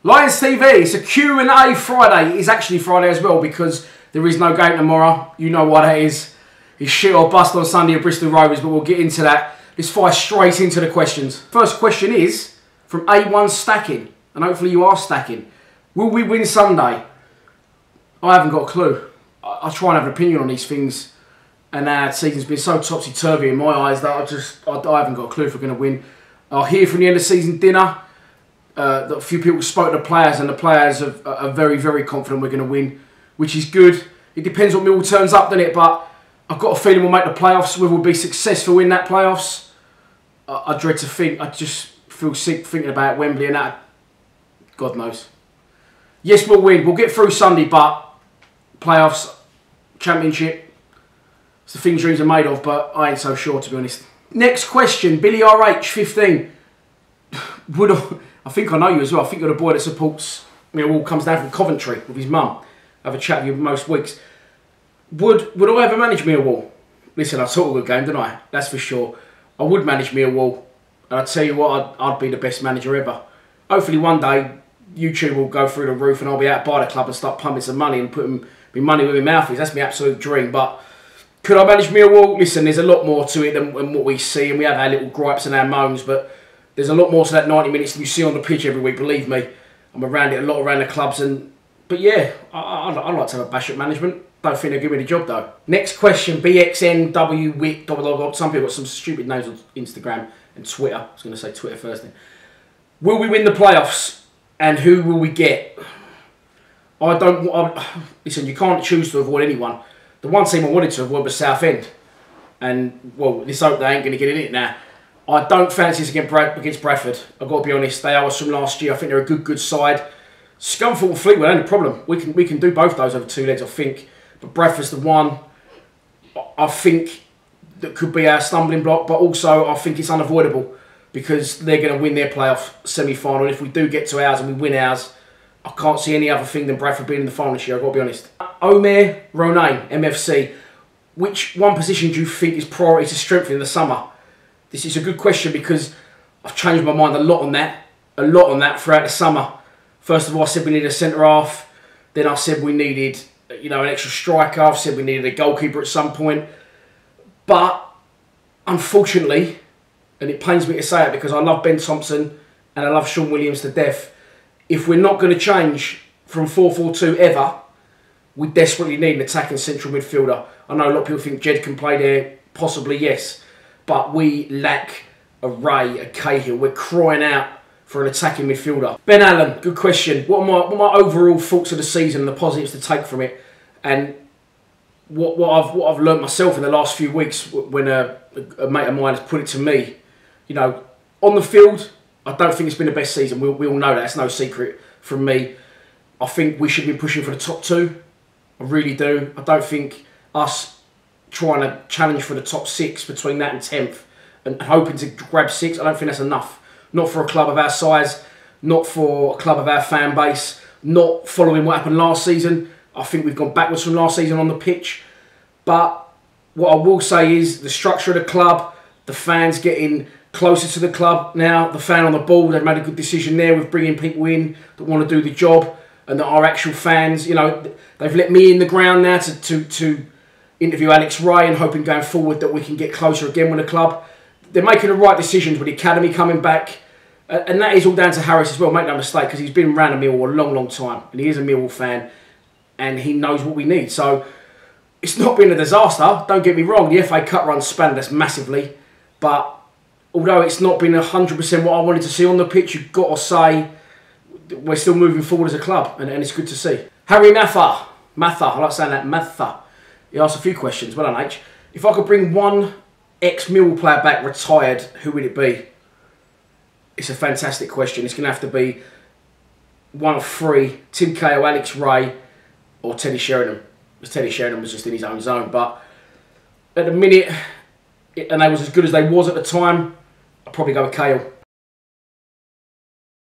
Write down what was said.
Lions TV, it's a Q&A Friday. It is actually Friday as well because there is no game tomorrow. You know what that is. It's shit or bust on Sunday at Bristol Rovers, but we'll get into that. Let's fire straight into the questions. First question is from A1 Stacking, and hopefully you are stacking. Will we win Sunday? I haven't got a clue. I try and have an opinion on these things, and the season's been so topsy-turvy in my eyes that I haven't got a clue if we're going to win. I'll hear from the end of season dinner. A few people spoke to the players, and the players are very, very confident we're going to win, which is good. It depends what Millwall turns up, doesn't it? But I've got a feeling we'll make the playoffs. Whether we'll be successful in that playoffs, I dread to think. I just feel sick thinking about Wembley and that. God knows. Yes, we'll win. We'll get through Sunday, but playoffs, championship, it's the things dreams are made of, but I ain't so sure, to be honest. Next question, Billy RH, 15. I think I know you as well. I think you're the boy that supports Millwall, comes down from Coventry with his mum. I have a chat with you most weeks. Would I ever manage Millwall? Listen, I saw a good game, didn't I? That's for sure. I would manage Millwall. And I tell you what, I'd be the best manager ever. Hopefully one day, YouTube will go through the roof and I'll be out by the club and start pumping some money and putting my money where my mouth is. That's my absolute dream. But could I manage Millwall? Listen, there's a lot more to it than what we see. And we have our little gripes and our moans, but there's a lot more to that 90 minutes that you see on the pitch every week, believe me. I'm around it a lot, around the clubs. But yeah, I'd like to have a bash at management. Don't think they'll give me the job though. Next question, BXNWWIT. Some people got some stupid names on Instagram and Twitter. I was going to say Twitter first then. Will we win the playoffs? And who will we get? Listen, you can't choose to avoid anyone. The one team I wanted to avoid was Southend. And, well, let's hope they ain't going to get in it now. I don't fancy this against Bradford. I've got to be honest. They are us from last year. I think they're a good side. Scunthorpe and Fleetwood ain't a problem. We can do both those over 2 legs, I think. But Bradford's the one I think that could be our stumbling block. But also, I think it's unavoidable because they're going to win their playoff semi-final. And if we do get to ours and we win ours, I can't see any other thing than Bradford being in the final this year. I've got to be honest. Omer Ronay, MFC. Which one position do you think is priority to strengthen in the summer? This is a good question because I've changed my mind a lot on that throughout the summer. First of all, I said we needed a centre-half. Then I said we needed, an extra striker. I've said we needed a goalkeeper at some point. But, unfortunately, and it pains me to say it because I love Ben Thompson and I love Sean Williams to death, if we're not going to change from 4-4-2 ever, we desperately need an attacking central midfielder. I know a lot of people think Jed can play there. Possibly, yes. But we lack a Ray, a Cahill. We're crying out for an attacking midfielder. Ben Allen, good question. What are my overall thoughts of the season and the positives to take from it? And what I've learned myself in the last few weeks when a mate of mine has put it to me, on the field, I don't think it's been the best season. We all know that. It's no secret from me. I think we should be pushing for the top 2. I really do. I don't think us trying to challenge for the top 6 between that and 10th and hoping to grab 6, I don't think that's enough. Not for a club of our size, not for a club of our fan base, not following what happened last season. I think we've gone backwards from last season on the pitch. But what I will say is the structure of the club, the fans getting closer to the club now, the fan on the ball, they've made a good decision there with bringing people in that want to do the job and that are actual fans. They've let me in the ground now to interview Alex Ray and hoping going forward that we can get closer again with the club. They're making the right decisions with the academy coming back. And that is all down to Harris as well, make no mistake, because he's been around the Millwall a long time. And he is a Millwall fan. And he knows what we need. So, it's not been a disaster. Don't get me wrong. The FA Cup run spanned us massively. But, although it's not been 100% what I wanted to see on the pitch, you've got to say we're still moving forward as a club. And it's good to see. Harry Mather, I like saying that, Mather. He asked a few questions. Well done, H. If I could bring one ex-Millwall player back retired, who would it be? It's a fantastic question. It's going to have to be one of 3. Tim Cahill, Alex Ray or Teddy Sheringham. Because Teddy Sheringham was just in his own zone. But at the minute, and they was as good as they was at the time, I'd probably go with Cahill.